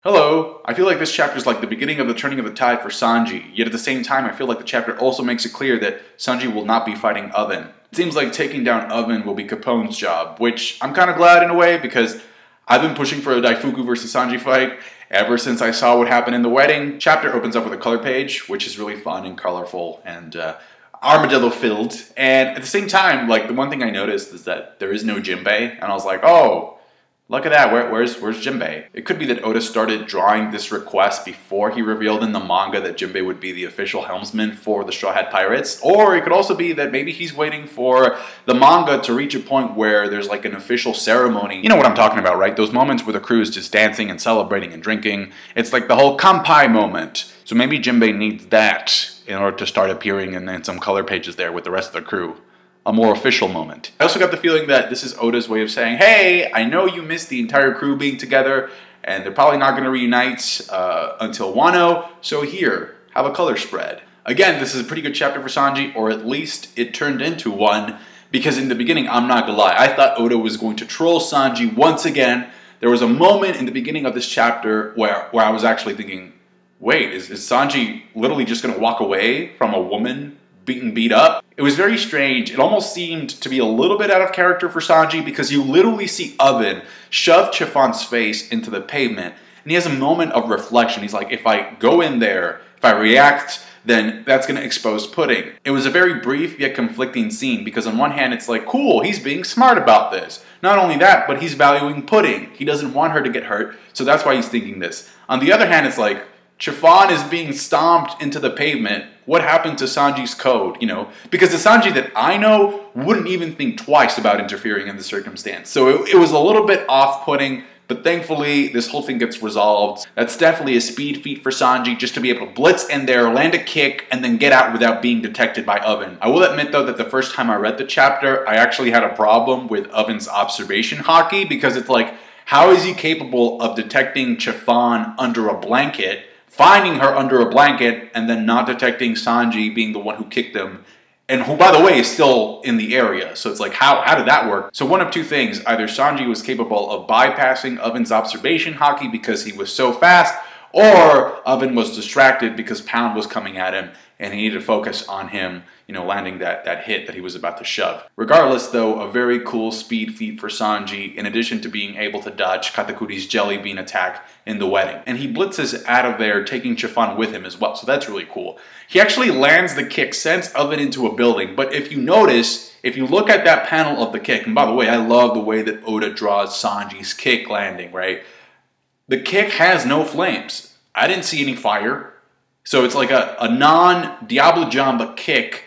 Hello! I feel like this chapter is like the beginning of the turning of the tide for Sanji, yet at the same time I feel like the chapter also makes it clear that Sanji will not be fighting Oven. It seems like taking down Oven will be Capone's job, which I'm kind of glad in a way because I've been pushing for a Daifuku versus Sanji fight ever since I saw what happened in the wedding. Chapter opens up with a color page, which is really fun and colorful and armadillo filled, and at the same time, like, the one thing I noticed is that there is no Jinbei, and I was like, oh, look at that, where's Jinbei? It could be that Oda started drawing this request before he revealed in the manga that Jinbei would be the official helmsman for the Straw Hat Pirates, or it could also be that maybe he's waiting for the manga to reach a point where there's like an official ceremony. You know what I'm talking about, right? Those moments where the crew is just dancing and celebrating and drinking. It's like the whole kanpai moment. So maybe Jinbei needs that in order to start appearing in some color pages there with the rest of the crew. A more official moment. I also got the feeling that this is Oda's way of saying, hey, I know you missed the entire crew being together, and they're probably not going to reunite until Wano, so here, have a color spread. Again, this is a pretty good chapter for Sanji, or at least it turned into one, because in the beginning, I'm not gonna lie, I thought Oda was going to troll Sanji once again. There was a moment in the beginning of this chapter where I was actually thinking, wait, is Sanji literally just going to walk away from a woman beat up? It was very strange. It almost seemed to be a little bit out of character for Sanji because you literally see Oven shove Chiffon's face into the pavement and he has a moment of reflection. He's like, if I go in there, if I react, then that's going to expose Pudding. It was a very brief yet conflicting scene because on one hand it's like, cool, he's being smart about this. Not only that, but he's valuing Pudding. He doesn't want her to get hurt, so that's why he's thinking this. On the other hand, it's like, Chiffon is being stomped into the pavement. What happened to Sanji's code, you know? Because the Sanji that I know wouldn't even think twice about interfering in the circumstance. So it was a little bit off-putting, but thankfully this whole thing gets resolved. That's definitely a speed feat for Sanji, just to be able to blitz in there, land a kick, and then get out without being detected by Oven. I will admit though that the first time I read the chapter, I actually had a problem with Oven's observation haki, because it's like, how is he capable of detecting Chiffon under a blanket, finding her under a blanket, and then not detecting Sanji being the one who kicked him, and who, by the way, is still in the area. So it's like, how did that work? So one of two things. Either Sanji was capable of bypassing Oven's observation haki because he was so fast, or Oven was distracted because Pound was coming at him, and he needed to focus on him, you know, landing that hit that he was about to shove. Regardless, though, a very cool speed feat for Sanji, in addition to being able to dodge Katakuri's jelly bean attack in the wedding. And he blitzes out of there, taking Chiffon with him as well, so that's really cool. He actually lands the kick, sends Oven into a building, but if you notice, if you look at that panel of the kick, and by the way, I love the way that Oda draws Sanji's kick landing, right? The kick has no flames. I didn't see any fire. So it's like a non-Diablo Jamba kick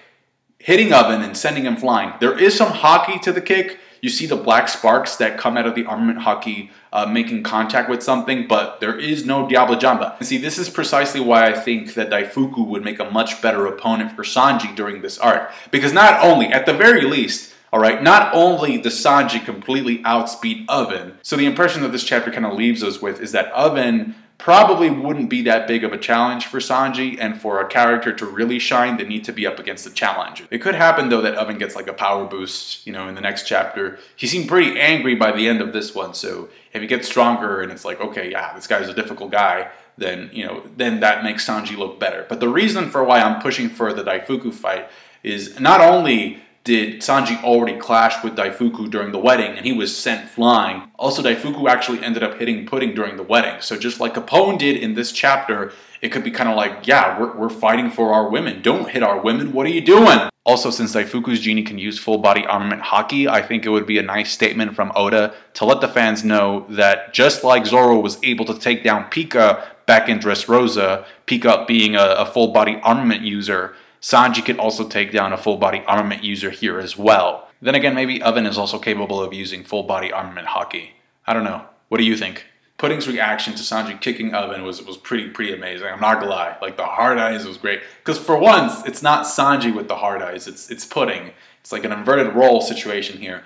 hitting Oven and sending him flying. There is some haki to the kick. You see the black sparks that come out of the armament haki making contact with something, but there is no Diablo Jamba. And see, this is precisely why I think that Daifuku would make a much better opponent for Sanji during this arc. Because not only, at the very least, alright, not only does Sanji completely outspeed Oven, so the impression that this chapter kind of leaves us with is that Oven probably wouldn't be that big of a challenge for Sanji, and for a character to really shine, they need to be up against the challenger. It could happen, though, that Oven gets like a power boost, you know, in the next chapter. He seemed pretty angry by the end of this one, so if he gets stronger and it's like, okay, yeah, this guy's a difficult guy, then, you know, then that makes Sanji look better. But the reason for why I'm pushing for the Daifuku fight is not only did Sanji already clash with Daifuku during the wedding and he was sent flying, also Daifuku actually ended up hitting Pudding during the wedding. So just like Capone did in this chapter, it could be kind of like, yeah, we're fighting for our women. Don't hit our women. What are you doing? Also, since Daifuku's genie can use full body armament haki, I think it would be a nice statement from Oda to let the fans know that just like Zoro was able to take down Pika back in Dressrosa, Pika being a full body armament user, Sanji could also take down a full-body armament user here as well. Then again, maybe Oven is also capable of using full-body armament haki. I don't know. What do you think? Pudding's reaction to Sanji kicking Oven was pretty amazing. I'm not gonna lie. Like, the hard eyes was great. Because for once, it's not Sanji with the hard eyes. It's Pudding. It's like an inverted role situation here.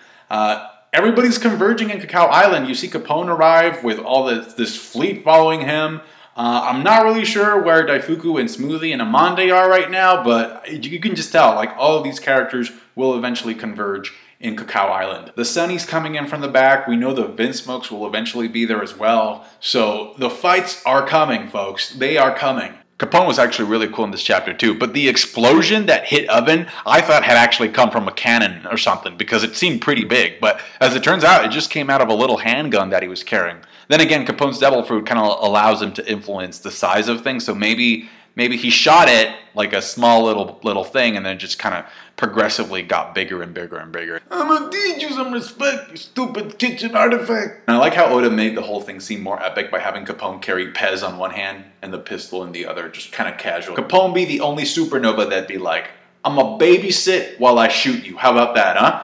Everybody's converging in Cacao Island. You see Capone arrive with all this fleet following him. I'm not really sure where Daifuku and Smoothie and Amande are right now, but you can just tell, like, all of these characters will eventually converge in Cacao Island. The Sunny's coming in from the back. We know the Vinsmokes will eventually be there as well. So the fights are coming, folks. They are coming. Capone was actually really cool in this chapter too, but the explosion that hit Oven, I thought had actually come from a cannon or something because it seemed pretty big, but as it turns out, it just came out of a little handgun that he was carrying. Then again, Capone's Devil Fruit kind of allows him to influence the size of things, so maybe he shot it like a small little thing and then just kind of progressively got bigger and bigger and bigger. I'm gonna teach you some respect, you stupid kitchen artifact. And I like how Oda made the whole thing seem more epic by having Capone carry Pez on one hand and the pistol in the other, just kind of casual. Capone be the only supernova that'd be like, I'm gonna babysit while I shoot you. How about that, huh?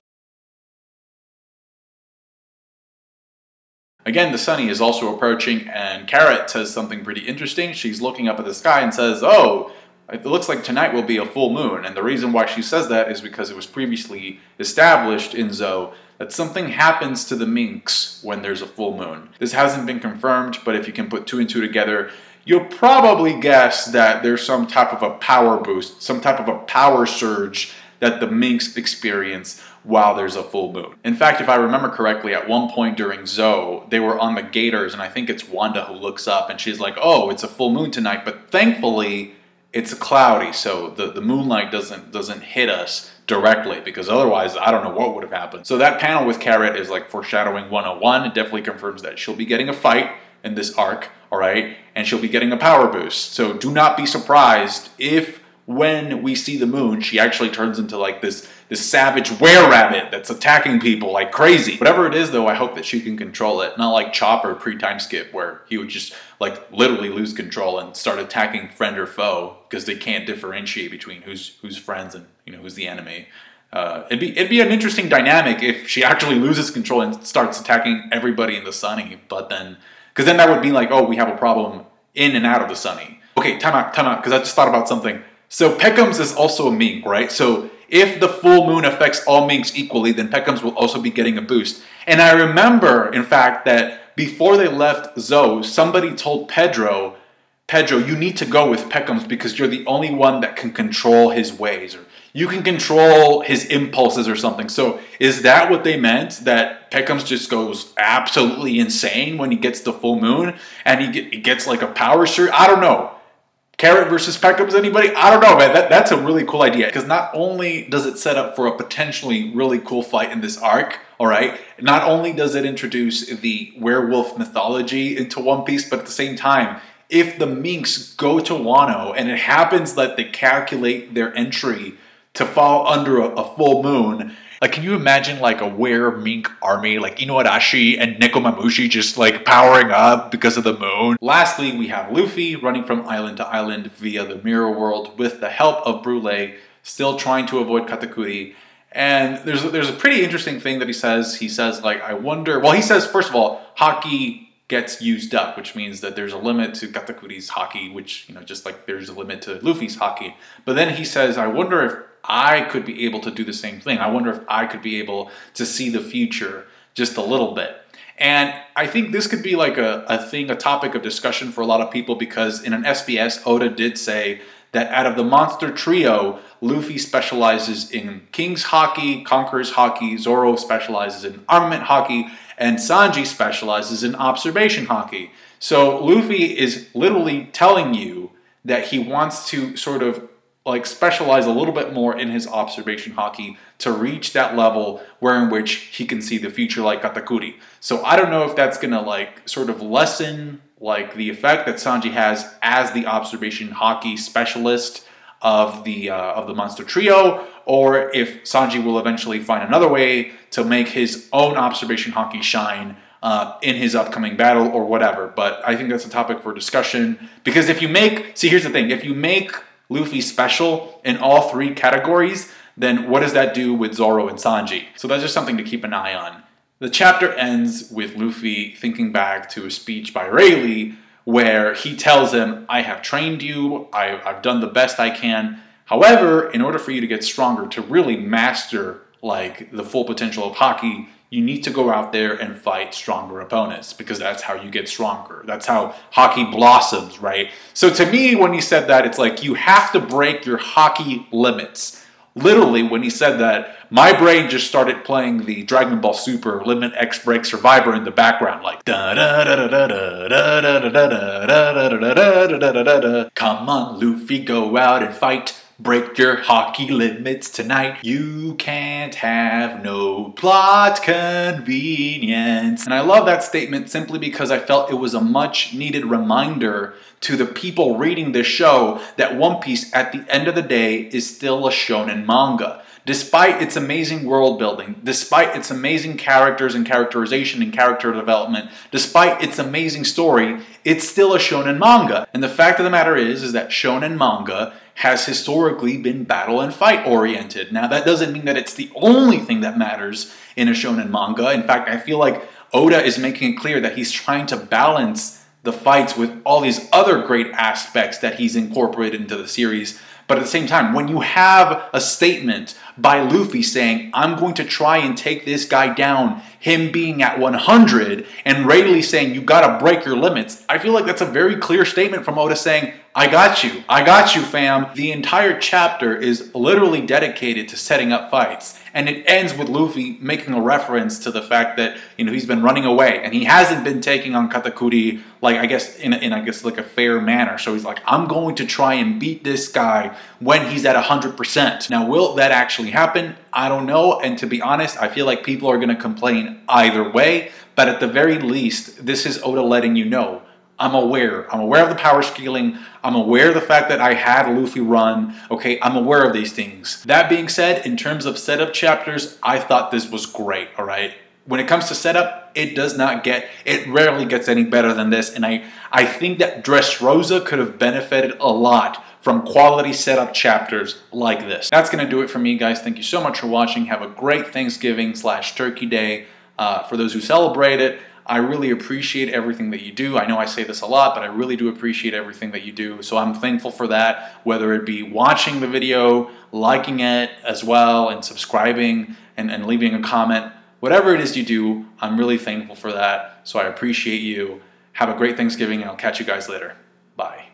Again, the Sunny is also approaching, and Carrot says something pretty interesting. She's looking up at the sky and says, oh, it looks like tonight will be a full moon. And the reason why she says that is because it was previously established in Zou that something happens to the minks when there's a full moon. This hasn't been confirmed, but if you can put two and two together, you'll probably guess that there's some type of a power boost, some type of a power surge that the minks experience while there's a full moon. In fact, if I remember correctly, at one point during Zou, they were on the gators, and I think it's Wanda who looks up and she's like, oh, it's a full moon tonight, but thankfully it's cloudy, so the moonlight doesn't hit us directly, because otherwise I don't know what would have happened. So that panel with Carrot is like foreshadowing 101. It definitely confirms that she'll be getting a fight in this arc, all right, and she'll be getting a power boost. So do not be surprised if when we see the moon, she actually turns into like this savage were-rabbit that's attacking people like crazy. Whatever it is, though, I hope that she can control it. Not like Chopper pre-time skip, where he would just like literally lose control and start attacking friend or foe because they can't differentiate between who's friends and who's the enemy. It'd be an interesting dynamic if she actually loses control and starts attacking everybody in the Sunny. But then, because then that would be like, oh, we have a problem in and out of the Sunny. Okay, time out, because I just thought about something. So Peckham's is also a mink, right? So if the full moon affects all minks equally, then Peckham's will also be getting a boost. And I remember, in fact, that before they left Zou, somebody told Pedro, you need to go with Peckham's because you're the only one that can control his ways, or you can control his impulses or something. So is that what they meant? That Peckham's just goes absolutely insane when he gets the full moon and he gets like a power surge? I don't know. Carrot versus Peckham's, anybody? I don't know, man. That's a really cool idea, because not only does it set up for a potentially really cool fight in this arc, all right, not only does it introduce the werewolf mythology into One Piece, but at the same time, if the minks go to Wano and it happens that they calculate their entry to fall under a full moon, like, can you imagine like a were-mink army, like Inuarashi and Nekomamushi just like powering up because of the moon? Lastly, we have Luffy running from island to island via the mirror world with the help of Brule, still trying to avoid Katakuri. And there's a pretty interesting thing that he says. He says, like, I wonder, well, he says, first of all, Haki gets used up, which means that there's a limit to Katakuri's Haki, which, just like there's a limit to Luffy's Haki. But then he says, I wonder if I could be able to do the same thing. I wonder if I could be able to see the future just a little bit. And I think this could be like a topic of discussion for a lot of people, because in an SBS, Oda did say that out of the monster trio, Luffy specializes in King's Haki, Conqueror's Haki, Zoro specializes in Armament Haki, and Sanji specializes in Observation Haki. So Luffy is literally telling you that he wants to sort of like specialize a little bit more in his Observation Haki to reach that level where in which he can see the future like Katakuri. So I don't know if that's gonna like sort of lessen like the effect that Sanji has as the Observation Haki specialist of the monster trio, or if Sanji will eventually find another way to make his own Observation Haki shine in his upcoming battle or whatever. But I think that's a topic for discussion, because if you make, see, here's the thing, if you make Luffy special in all three categories, then what does that do with Zoro and Sanji? So that's just something to keep an eye on. The chapter ends with Luffy thinking back to a speech by Rayleigh where he tells him, I have trained you, I've done the best I can. However, in order for you to get stronger, to really master like the full potential of Haki, you need to go out there and fight stronger opponents, because that's how you get stronger. That's how Haki blossoms, right? So to me, when he said that, it's like you have to break your Haki limits. Literally, when he said that, my brain just started playing the Dragon Ball Super Limit X Break Survivor in the background, like da da da da da da da da da da da da da. Come on, Luffy, go out and fight. Break your hockey limits tonight. You can't have no plot convenience. And I love that statement simply because I felt it was a much needed reminder to the people reading this show that One Piece at the end of the day is still a shonen manga. Despite its amazing world building, despite its amazing characters and characterization and character development, despite its amazing story, it's still a shonen manga. And the fact of the matter is that shonen manga has historically been battle and fight oriented. Now that doesn't mean that it's the only thing that matters in a shonen manga. In fact, I feel like Oda is making it clear that he's trying to balance the fights with all these other great aspects that he's incorporated into the series. But at the same time, when you have a statement by Luffy saying, I'm going to try and take this guy down, him being at 100, and Rayleigh saying, you gotta break your limits, I feel like that's a very clear statement from Oda saying, I got you, fam. The entire chapter is literally dedicated to setting up fights. And it ends with Luffy making a reference to the fact that, you know, he's been running away and he hasn't been taking on Katakuri, like, I guess, in like a fair manner. So he's like, I'm going to try and beat this guy when he's at 100%. Now, will that actually happen? I don't know. And to be honest, I feel like people are going to complain either way. But at the very least, this is Oda letting you know, I'm aware. I'm aware of the power scaling. I'm aware of the fact that I had Luffy run. Okay, I'm aware of these things. That being said, in terms of setup chapters, I thought this was great, all right? When it comes to setup, it rarely gets any better than this. And I think that Dressrosa could have benefited a lot from quality setup chapters like this. That's going to do it for me, guys. Thank you so much for watching. Have a great Thanksgiving/Turkey Day. For those who celebrate it, I really appreciate everything that you do. I know I say this a lot, but I really do appreciate everything that you do. So I'm thankful for that, whether it be watching the video, liking it as well, and subscribing and leaving a comment. Whatever it is you do, I'm really thankful for that. So I appreciate you. Have a great Thanksgiving, and I'll catch you guys later. Bye.